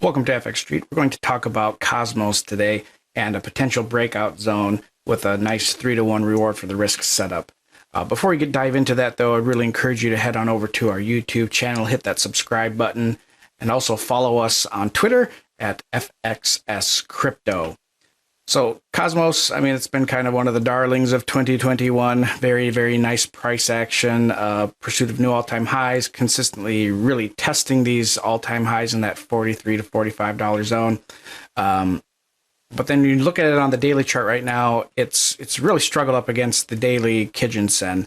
Welcome to FX Street. We're going to talk about Cosmos today and a potential breakout zone with a nice 3-to-1 reward for the risk setup. Before we dive into that, though, I really encourage you to head on over to our YouTube channel, hit that subscribe button, and also follow us on Twitter at FXS Crypto. So Cosmos, I mean, it's been kind of one of the darlings of 2021. Very, very nice price action, pursuit of new all-time highs, consistently really testing these all-time highs in that $43 to $45 zone. But then you look at it on the daily chart right now, it's really struggled up against the daily Kijun Sen.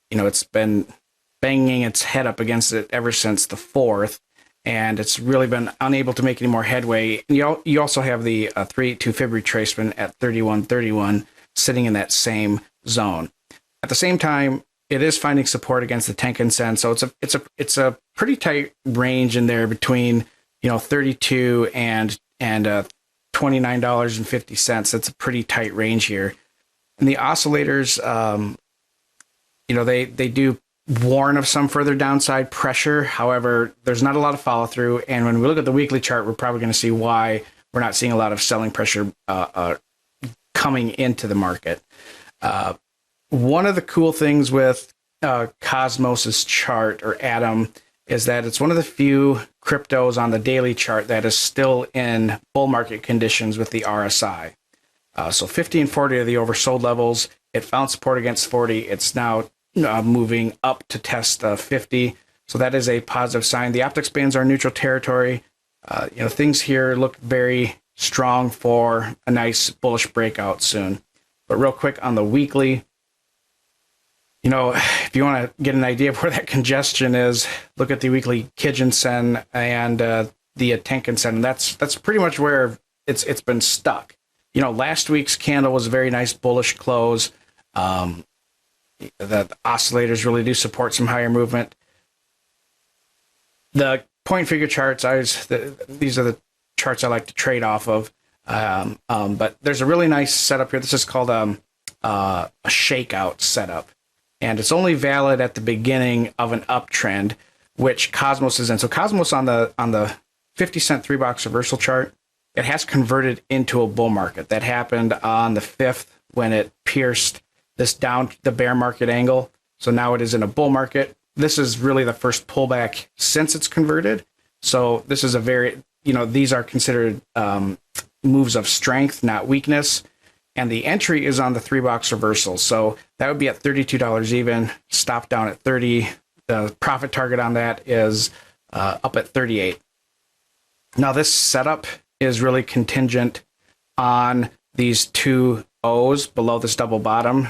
It's been banging its head up against it ever since the 4th. And it's really been unable to make any more headway. You also have the 382 Fib retracement at 31.31 sitting in that same zone. At the same time, it is finding support against the Tenkan Sen, so it's a pretty tight range in there between 32 and $29.50. That's a pretty tight range here. And the oscillators, they do warn of some further downside pressure. However, there's not a lot of follow through. And when we look at the weekly chart, we're probably going to see why we're not seeing a lot of selling pressure coming into the market. One of the cool things with Cosmos's chart, or Atom, is that it's one of the few cryptos on the daily chart that is still in bull market conditions with the RSI. So 50 and 40 are the oversold levels. It found support against 40. It's now moving up to test 50. So that is a positive sign. The optics bands are neutral territory. Things here look very strong for a nice bullish breakout soon. But real quick on the weekly, if you want to get an idea of where that congestion is, look at the weekly Kijun Sen and the Tenkan Sen. That's pretty much where it's been stuck. Last week's candle was a very nice bullish close. The oscillators really do support some higher movement. The point figure charts, these are the charts I like to trade off of. But there's a really nice setup here. This is called a shakeout setup. And it's only valid at the beginning of an uptrend, which Cosmos is in. So Cosmos on the 50-cent 3-box reversal chart, it has converted into a bull market. That happened on the 5th when it pierced this down the bear market angle. So now it is in a bull market. This is really the first pullback since it's converted. So this is a very, these are considered moves of strength, not weakness. And the entry is on the 3-box reversal. So that would be at $32 even, stop down at 30. The profit target on that is up at 38. Now this setup is really contingent on these two O's below this double bottom.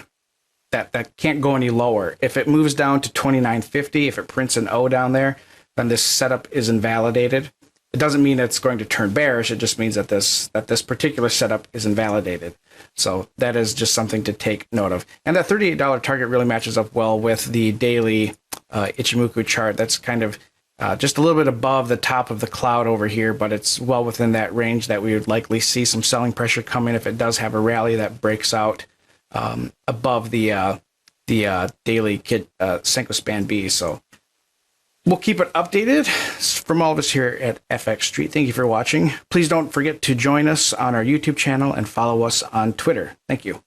That can't go any lower. If it moves down to 29.50, if it prints an O down there, then this setup is invalidated. It doesn't mean it's going to turn bearish. It just means that this particular setup is invalidated. So that is just something to take note of. And that $38 target really matches up well with the daily Ichimoku chart. That's kind of just a little bit above the top of the cloud over here, but it's well within that range that we would likely see some selling pressure come in if it does have a rally that breaks out above the daily Senko Span B. So we'll keep it updated from all of us here at FX Street. Thank you for watching. Please don't forget to join us on our YouTube channel and follow us on Twitter. Thank you.